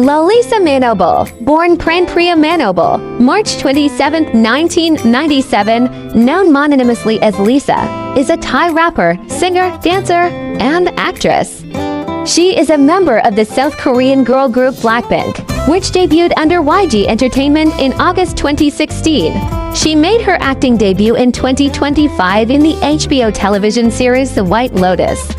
Lalisa Manoble, born Pranpriya Manoble, March 27, 1997, known mononymously as Lisa, is a Thai rapper, singer, dancer, and actress. She is a member of the South Korean girl group Blackpink, which debuted under YG Entertainment in August 2016. She made her acting debut in 2025 in the HBO television series The White Lotus.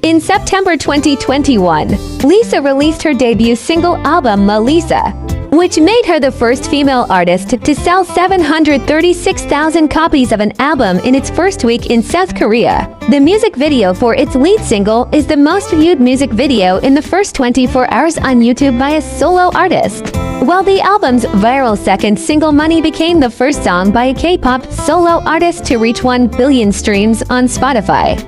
In September 2021, Lisa released her debut single album Malisa, which made her the first female artist to sell 736,000 copies of an album in its first week in South Korea. The music video for its lead single is the most viewed music video in the first 24 hours on YouTube by a solo artist, while the album's viral second single Money became the first song by a K-pop solo artist to reach 1 billion streams on Spotify.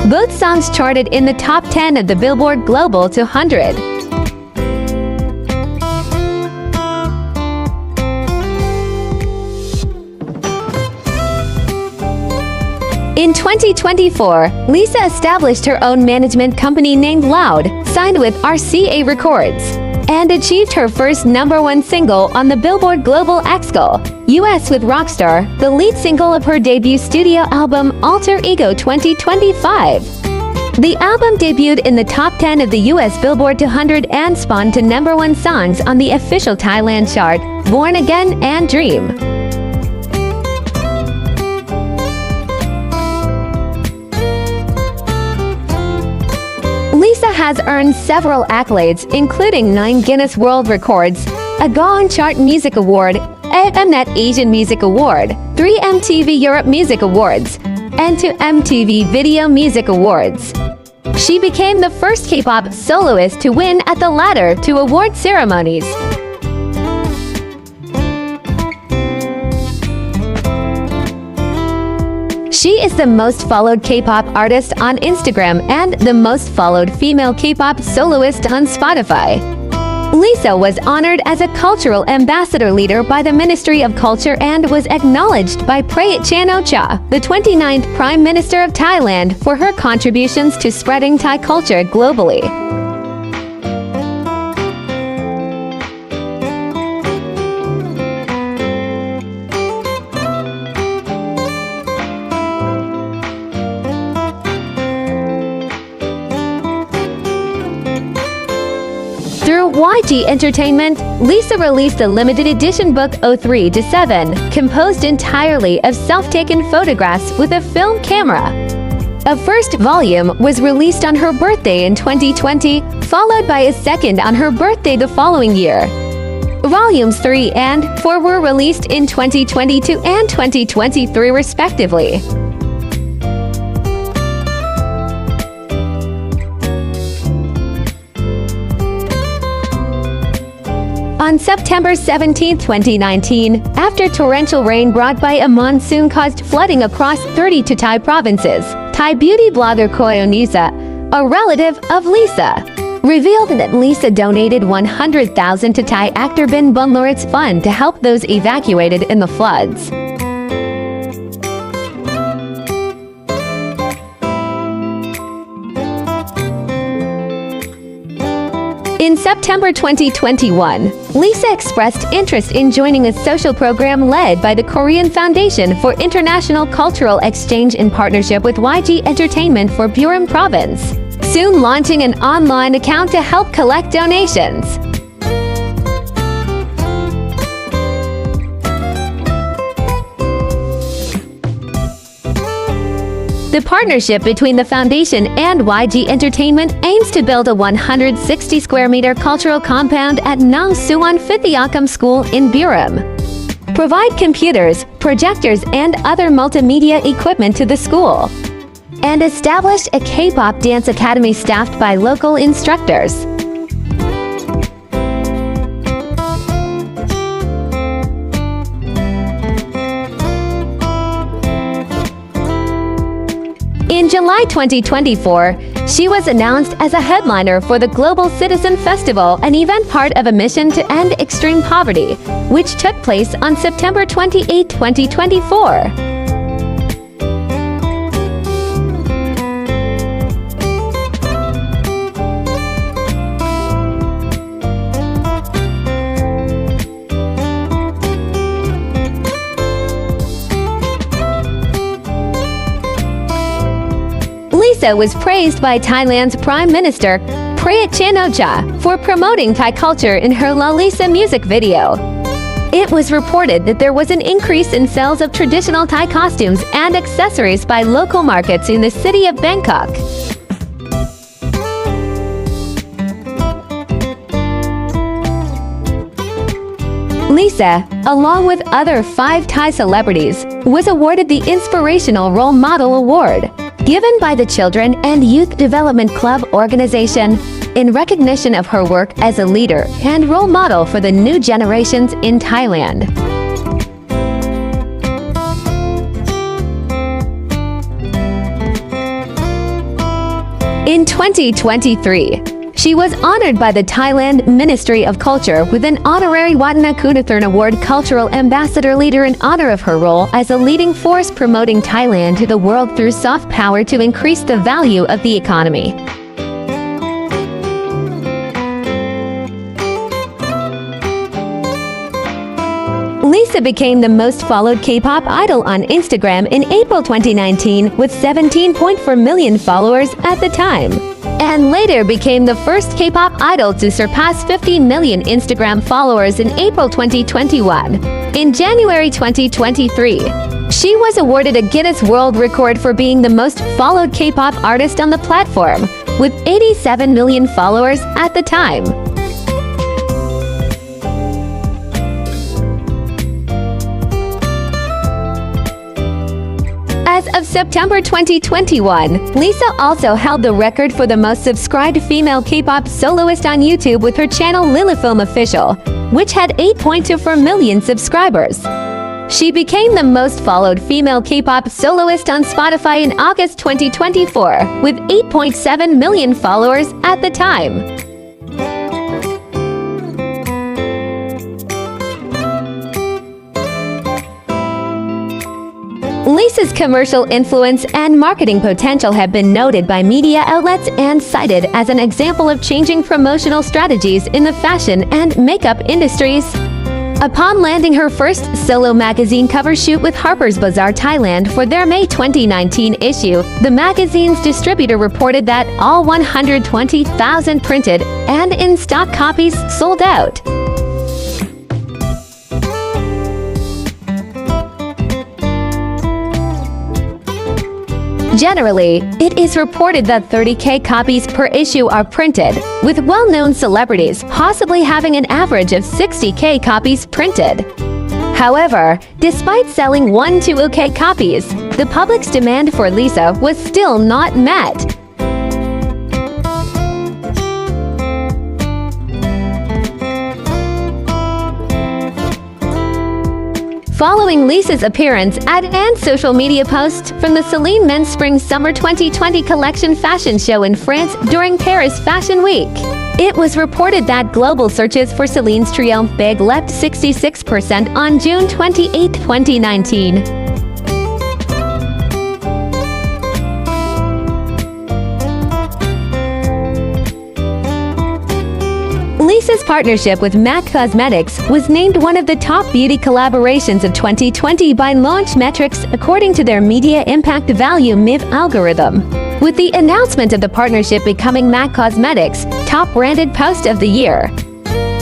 Both songs charted in the top 10 of the Billboard Global 200. In 2024, Lisa established her own management company named Loud, signed with RCA Records, and achieved her first #1 single on the Billboard Global Excl. US with Rockstar, the lead single of her debut studio album Alter Ego 2025. The album debuted in the top 10 of the US Billboard 200 and spawned to #1 songs on the official Thailand chart, Born Again and Dream. Lisa has earned several accolades, including 9 Guinness World Records, a Gong Chart Music Award, a Mnet Asian Music Award, 3 MTV Europe Music Awards, and 2 MTV Video Music Awards. She became the first K-pop soloist to win at the latter 2 award ceremonies. She is the most followed K-pop artist on Instagram and the most followed female K-pop soloist on Spotify. Lisa was honored as a cultural ambassador leader by the Ministry of Culture and was acknowledged by Prayut Chan-o-cha, the 29th Prime Minister of Thailand, for her contributions to spreading Thai culture globally. Through YG Entertainment, Lisa released a limited edition book 03-7, composed entirely of self-taken photographs with a film camera. A first volume was released on her birthday in 2020, followed by a second on her birthday the following year. Volumes 3 and 4 were released in 2022 and 2023 respectively. On September 17, 2019, after torrential rain brought by a monsoon caused flooding across 32 Thai provinces, Thai beauty blogger Koyonisa, a relative of Lisa, revealed that Lisa donated 100,000 to Thai actor Bin Bunlorit's fund to help those evacuated in the floods. In September 2021, Lisa expressed interest in joining a social program led by the Korean Foundation for International Cultural Exchange in partnership with YG Entertainment for Buram Province, soon launching an online account to help collect donations. The partnership between the foundation and YG Entertainment aims to build a 160 square meter cultural compound at Nang Suan Fithiakam School in Buram, provide computers, projectors, and other multimedia equipment to the school, and established a K-pop dance academy staffed by local instructors. In July 2024, she was announced as a headliner for the Global Citizen Festival, an event part of a mission to end extreme poverty, which took place on September 28, 2024. Lisa was praised by Thailand's Prime Minister Prayut Chan-o-cha for promoting Thai culture in her La Lisa music video. It was reported that there was an increase in sales of traditional Thai costumes and accessories by local markets in the city of Bangkok. Lisa, along with other 5 Thai celebrities, was awarded the Inspirational Role Model Award, given by the Children and Youth Development Club organization, in recognition of her work as a leader and role model for the new generations in Thailand. In 2023, she was honored by the Thailand Ministry of Culture with an honorary Watanakudathurn Award Cultural Ambassador Leader in honor of her role as a leading force promoting Thailand to the world through soft power to increase the value of the economy. Lisa became the most followed K-pop idol on Instagram in April 2019 with 17.4 million followers at the time, and later became the first K-pop idol to surpass 50 million Instagram followers in April 2021. In January 2023, she was awarded a Guinness World Record for being the most followed K-pop artist on the platform, with 87 million followers at the time. As of September 2021, Lisa also held the record for the most subscribed female K-pop soloist on YouTube with her channel Lilifilm Official, which had 8.24 million subscribers. She became the most followed female K-pop soloist on Spotify in August 2024, with 8.7 million followers at the time. Lisa's commercial influence and marketing potential have been noted by media outlets and cited as an example of changing promotional strategies in the fashion and makeup industries. Upon landing her first solo magazine cover shoot with Harper's Bazaar Thailand for their May 2019 issue, the magazine's distributor reported that all 120,000 printed and in-stock copies sold out. Generally, it is reported that 30,000 copies per issue are printed, with well-known celebrities possibly having an average of 60,000 copies printed. However, despite selling 1 to 2,000 copies, the public's demand for Lisa was still not met. Following Lisa's appearance at an social media post from the Celine Men's Spring-Summer 2020 collection fashion show in France during Paris Fashion Week, it was reported that global searches for Celine's Triomphe bag leapt 66% on June 28, 2019. Lisa's partnership with MAC Cosmetics was named one of the top beauty collaborations of 2020 by Launch Metrics according to their Media Impact Value MIV algorithm, with the announcement of the partnership becoming MAC Cosmetics' top branded post of the year.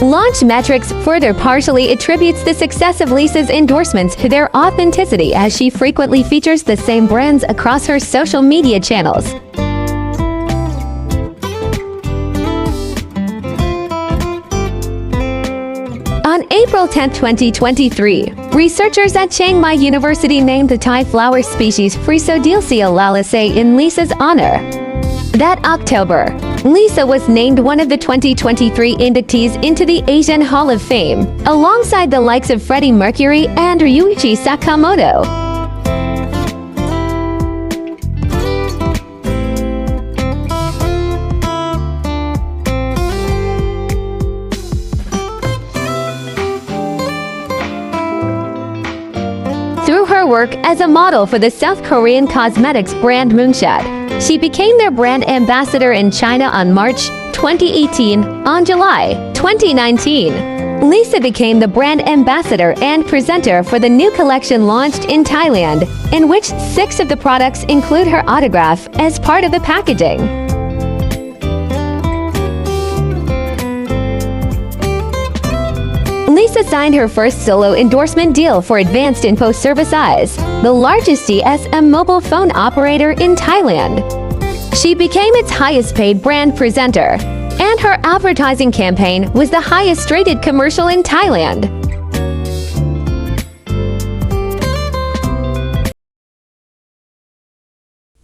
Launch Metrics further partially attributes the success of Lisa's endorsements to their authenticity, as she frequently features the same brands across her social media channels. On April 10, 2023, researchers at Chiang Mai University named the Thai flower species Phrisodilcia lalisei in Lisa's honor. That October, Lisa was named one of the 2023 inductees into the Asian Hall of Fame, alongside the likes of Freddie Mercury and Ryuichi Sakamoto. Through her work as a model for the South Korean cosmetics brand Moonshot, she became their brand ambassador in China on March 2018. On July 2019, Lisa became the brand ambassador and presenter for the new collection launched in Thailand, in which 6 of the products include her autograph as part of the packaging. Lisa signed her first solo endorsement deal for Advanced Info Service Eyes, the largest GSM mobile phone operator in Thailand. She became its highest-paid brand presenter, and her advertising campaign was the highest-rated commercial in Thailand.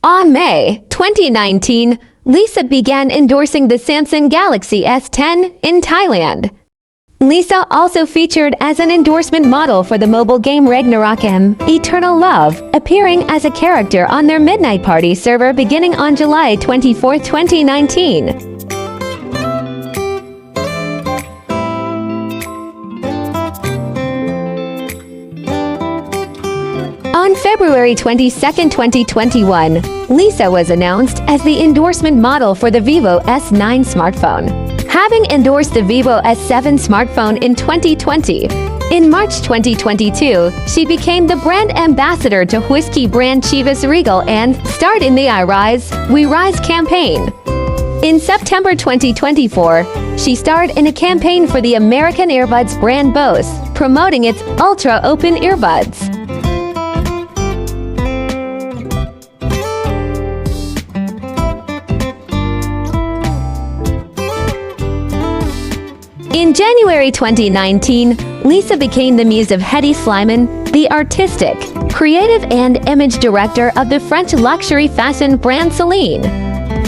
On May 2019, Lisa began endorsing the Samsung Galaxy S10 in Thailand. Lisa also featured as an endorsement model for the mobile game Ragnarok M, Eternal Love, appearing as a character on their Midnight Party server beginning on July 24, 2019. On February 22, 2021, Lisa was announced as the endorsement model for the Vivo S9 smartphone, having endorsed the Vivo S7 smartphone in 2020. In March 2022, she became the brand ambassador to whiskey brand Chivas Regal and starred in the I Rise, We Rise campaign. In September 2024, she starred in a campaign for the American Earbuds brand Bose, promoting its ultra-open earbuds. In January 2019, Lisa became the muse of Hedi Slimane, the artistic, creative and image director of the French luxury fashion brand Celine.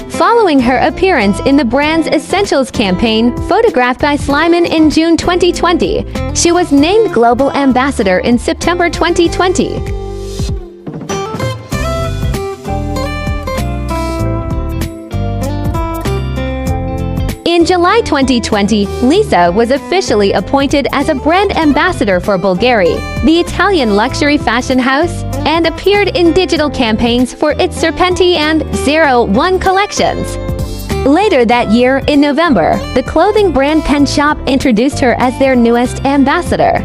Following her appearance in the brand's Essentials campaign, photographed by Slimane in June 2020, she was named Global Ambassador in September 2020. In July 2020, Lisa was officially appointed as a brand ambassador for Bulgari, the Italian luxury fashion house, and appeared in digital campaigns for its Serpenti and 01 collections. Later that year, in November, the clothing brand Pen Shop introduced her as their newest ambassador.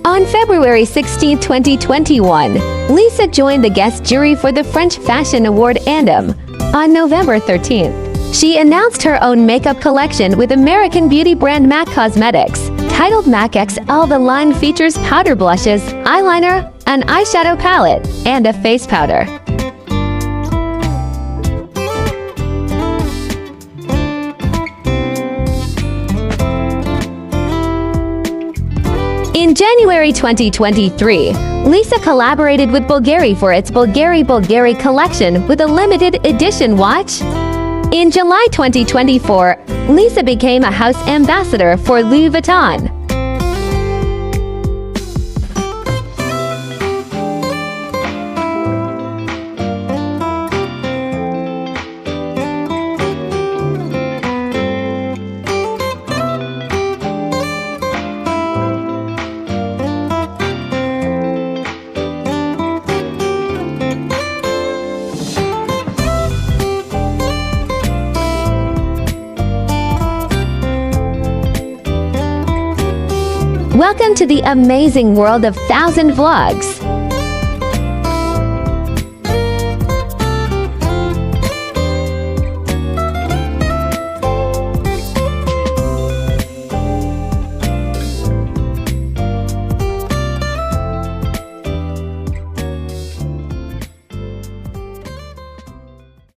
On February 16, 2021, Lisa joined the guest jury for the French Fashion Award Andam. On November 13th, she announced her own makeup collection with American beauty brand MAC Cosmetics. Titled MAC XL, the line features powder blushes, eyeliner, an eyeshadow palette, and a face powder. In January 2023, Lisa collaborated with Bulgari for its Bulgari collection with a limited edition watch. In July 2024, Lisa became a house ambassador for Louis Vuitton. Welcome to the amazing world of 1000 vlogs.